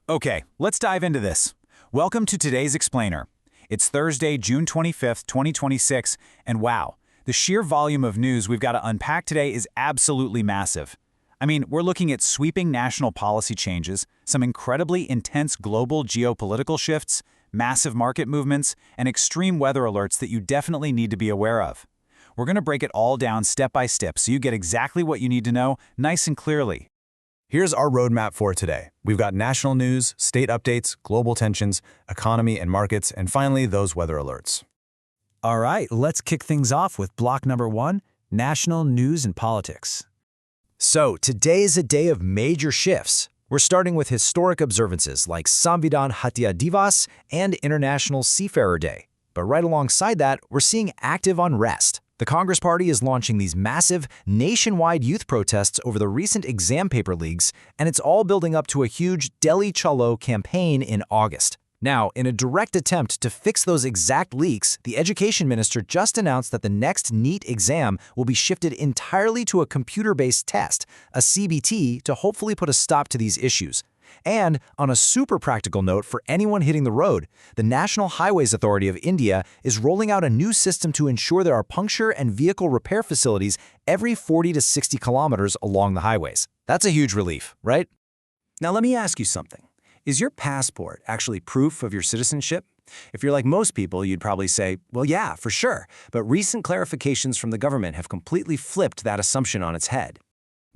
Okay, let's dive into this. Welcome to today's Explainer. It's Thursday, June 25th, 2026, and wow, the sheer volume of news we've got to unpack today is absolutely massive. I mean, we're looking at sweeping national policy changes, some incredibly intense global geopolitical shifts, massive market movements, and extreme weather alerts that you definitely need to be aware of. We're going to break it all down step by step so you get exactly what you need to know, nice and clearly. Here's our roadmap for today. We've got national news, state updates, global tensions, economy and markets, and finally, those weather alerts. All right, let's kick things off with block number 1, national news and politics. So, today is a day of major shifts. We're starting with historic observances like Samvidhan Hatya Divas and International Seafarer Day. But right alongside that, we're seeing active unrest. The Congress Party is launching these massive, nationwide youth protests over the recent exam paper leaks, and it's all building up to a huge Delhi Chalo campaign in August. Now, in a direct attempt to fix those exact leaks, the education minister just announced that the next NEET exam will be shifted entirely to a computer-based test, a CBT, to hopefully put a stop to these issues. And on a super practical note for anyone hitting the road, the National Highways Authority of India is rolling out a new system to ensure there are puncture and vehicle repair facilities every 40 to 60 kilometers along the highways. That's a huge relief, right? Now let me ask you something. Is your passport actually proof of your citizenship? If you're like most people, you'd probably say, well, yeah, for sure. But recent clarifications from the government have completely flipped that assumption on its head.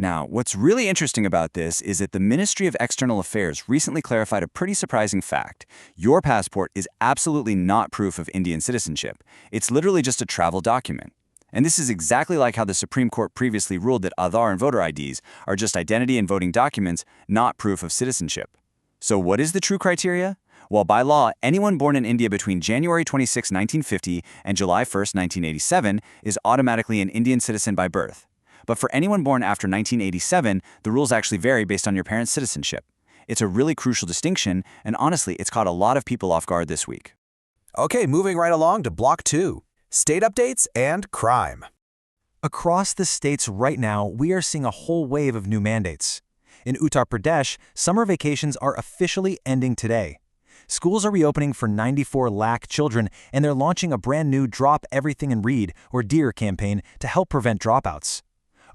Now, what's really interesting about this is that the Ministry of External Affairs recently clarified a pretty surprising fact. Your passport is absolutely not proof of Indian citizenship. It's literally just a travel document. And this is exactly like how the Supreme Court previously ruled that Aadhaar and voter IDs are just identity and voting documents, not proof of citizenship. So what is the true criteria? Well, by law, anyone born in India between January 26, 1950 and July 1, 1987 is automatically an Indian citizen by birth. But for anyone born after 1987, the rules actually vary based on your parents' citizenship. It's a really crucial distinction, and honestly, it's caught a lot of people off guard this week. Okay, moving right along to block 2, state updates and crime. Across the states right now, we are seeing a whole wave of new mandates. In Uttar Pradesh, summer vacations are officially ending today. Schools are reopening for 94 lakh children, and they're launching a brand new Drop Everything and Read, or DEAR campaign to help prevent dropouts.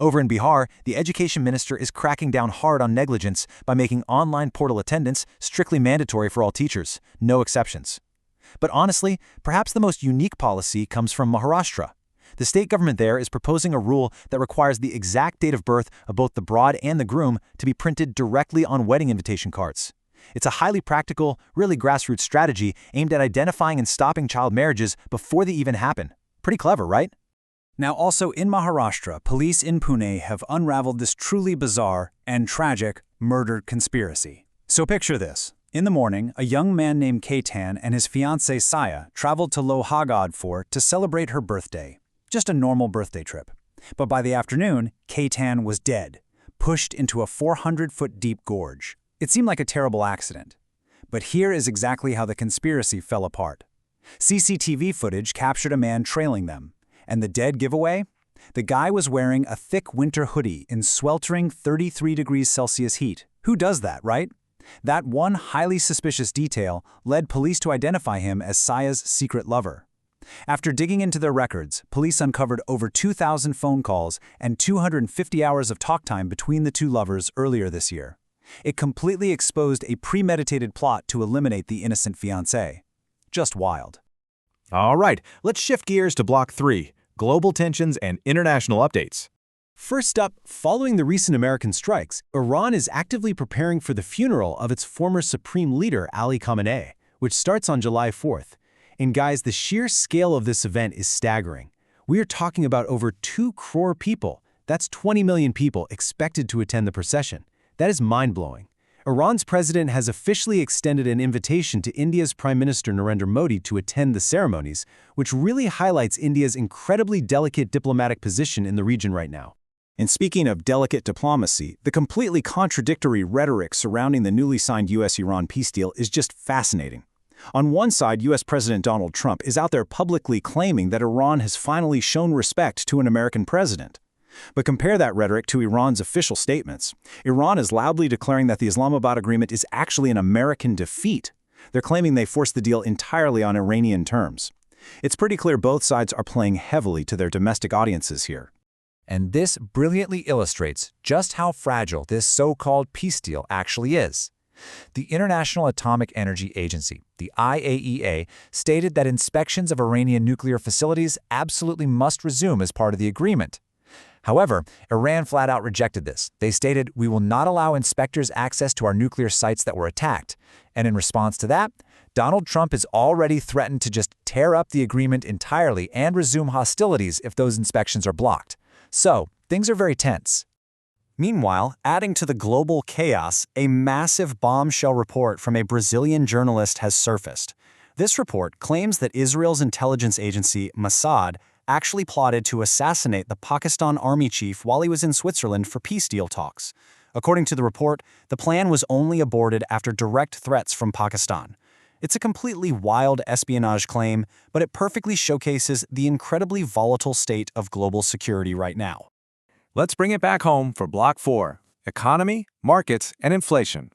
Over in Bihar, the education minister is cracking down hard on negligence by making online portal attendance strictly mandatory for all teachers, no exceptions. But honestly, perhaps the most unique policy comes from Maharashtra. The state government there is proposing a rule that requires the exact date of birth of both the bride and the groom to be printed directly on wedding invitation cards. It's a highly practical, really grassroots strategy aimed at identifying and stopping child marriages before they even happen. Pretty clever, right? Now, also in Maharashtra, police in Pune have unraveled this truly bizarre and tragic murder conspiracy. So picture this. In the morning, a young man named Ketan and his fiancée Saya traveled to Lohagad Fort to celebrate her birthday. Just a normal birthday trip. But by the afternoon, Ketan was dead, pushed into a 400-foot deep gorge. It seemed like a terrible accident. But here is exactly how the conspiracy fell apart. CCTV footage captured a man trailing them. And the dead giveaway? The guy was wearing a thick winter hoodie in sweltering 33 degrees Celsius heat. Who does that, right? That one highly suspicious detail led police to identify him as Saya's secret lover. After digging into their records, police uncovered over 2,000 phone calls and 250 hours of talk time between the two lovers earlier this year. It completely exposed a premeditated plot to eliminate the innocent fiancé. Just wild. All right, let's shift gears to block 3, global tensions and international updates. First up, following the recent American strikes, Iran is actively preparing for the funeral of its former supreme leader, Ali Khamenei, which starts on July 4th. And guys, the sheer scale of this event is staggering. We are talking about over 2 crore people. That's 20 million people expected to attend the procession. That is mind-blowing. Iran's president has officially extended an invitation to India's Prime Minister Narendra Modi to attend the ceremonies, which really highlights India's incredibly delicate diplomatic position in the region right now. And speaking of delicate diplomacy, the completely contradictory rhetoric surrounding the newly signed U.S.-Iran peace deal is just fascinating. On one side, U.S. President Donald Trump is out there publicly claiming that Iran has finally shown respect to an American president. But compare that rhetoric to Iran's official statements. Iran is loudly declaring that the Islamabad agreement is actually an American defeat. They're claiming they forced the deal entirely on Iranian terms. It's pretty clear both sides are playing heavily to their domestic audiences here. And this brilliantly illustrates just how fragile this so-called peace deal actually is. The International Atomic Energy Agency, the IAEA, stated that inspections of Iranian nuclear facilities absolutely must resume as part of the agreement. However, Iran flat out rejected this. They stated, "We will not allow inspectors access to our nuclear sites that were attacked." And in response to that, Donald Trump has already threatened to just tear up the agreement entirely and resume hostilities if those inspections are blocked. So, things are very tense. Meanwhile, adding to the global chaos, a massive bombshell report from a Brazilian journalist has surfaced. This report claims that Israel's intelligence agency, Mossad, actually plotted to assassinate the Pakistan army chief while he was in Switzerland for peace deal talks. According to the report, the plan was only aborted after direct threats from Pakistan. It's a completely wild espionage claim, but it perfectly showcases the incredibly volatile state of global security right now. Let's bring it back home for Block 4, Economy, Markets, and Inflation.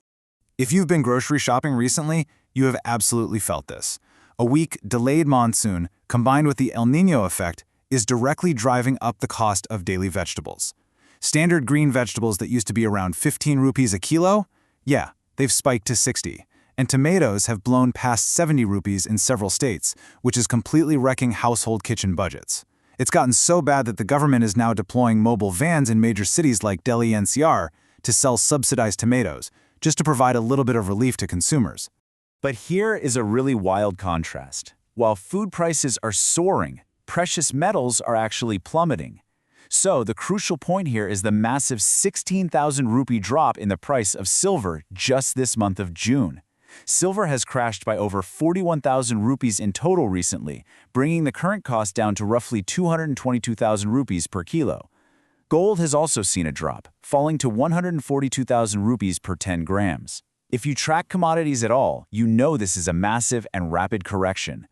If you've been grocery shopping recently, you have absolutely felt this. A weak, delayed monsoon, combined with the El Niño effect, is directly driving up the cost of daily vegetables. Standard green vegetables that used to be around 15 rupees a kilo? Yeah, they've spiked to 60. And tomatoes have blown past 70 rupees in several states, which is completely wrecking household kitchen budgets. It's gotten so bad that the government is now deploying mobile vans in major cities like Delhi NCR to sell subsidized tomatoes, just to provide a little bit of relief to consumers. But here is a really wild contrast. While food prices are soaring, precious metals are actually plummeting. So the crucial point here is the massive 16,000 rupee drop in the price of silver just this month of June. Silver has crashed by over 41,000 rupees in total recently, bringing the current cost down to roughly 222,000 rupees per kilo. Gold has also seen a drop, falling to 142,000 rupees per 10 grams. If you track commodities at all, you know this is a massive and rapid correction.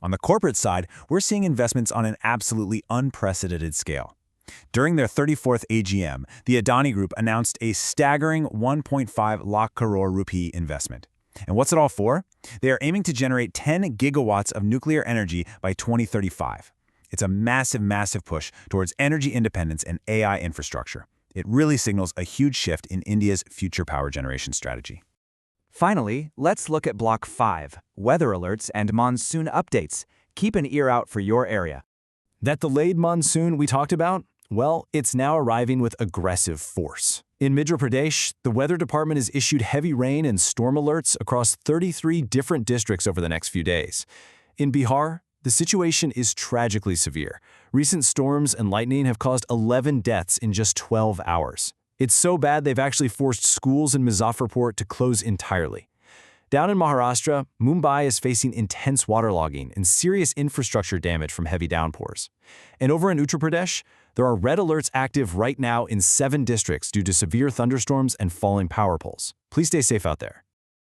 On the corporate side, we're seeing investments on an absolutely unprecedented scale. During their 34th AGM, the Adani Group announced a staggering 1.5 lakh crore rupee investment. And what's it all for? They are aiming to generate 10 gigawatts of nuclear energy by 2035. It's a massive, massive push towards energy independence and AI infrastructure. It really signals a huge shift in India's future power generation strategy. Finally, let's look at Block 5, Weather Alerts and Monsoon Updates. Keep an ear out for your area. That delayed monsoon we talked about? Well, it's now arriving with aggressive force. In Madhya Pradesh, the weather department has issued heavy rain and storm alerts across 33 different districts over the next few days. In Bihar, the situation is tragically severe. Recent storms and lightning have caused 11 deaths in just 12 hours. It's so bad they've actually forced schools in Muzaffarpur to close entirely. Down in Maharashtra, Mumbai is facing intense waterlogging and serious infrastructure damage from heavy downpours. And over in Uttar Pradesh, there are red alerts active right now in 7 districts due to severe thunderstorms and falling power poles. Please stay safe out there.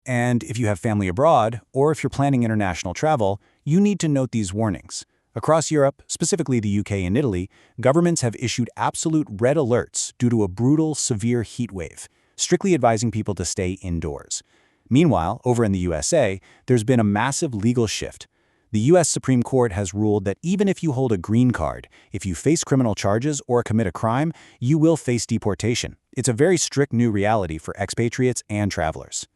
And if you have family abroad, or if you're planning international travel, you need to note these warnings. Across Europe, specifically the UK and Italy, governments have issued absolute red alerts due to a brutal, severe heat wave, strictly advising people to stay indoors. Meanwhile, over in the USA, there's been a massive legal shift. The U.S. Supreme Court has ruled that even if you hold a green card, if you face criminal charges or commit a crime, you will face deportation. It's a very strict new reality for expatriates and travelers.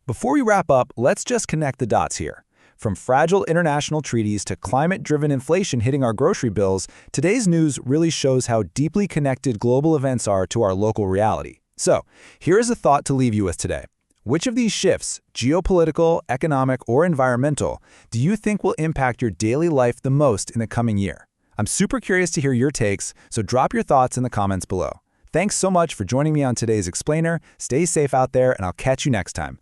Before we wrap up, let's just connect the dots here. From fragile international treaties to climate-driven inflation hitting our grocery bills, today's news really shows how deeply connected global events are to our local reality. So, here is a thought to leave you with today. Which of these shifts, geopolitical, economic, or environmental, do you think will impact your daily life the most in the coming year? I'm super curious to hear your takes, so drop your thoughts in the comments below. Thanks so much for joining me on today's Explainer. Stay safe out there, and I'll catch you next time.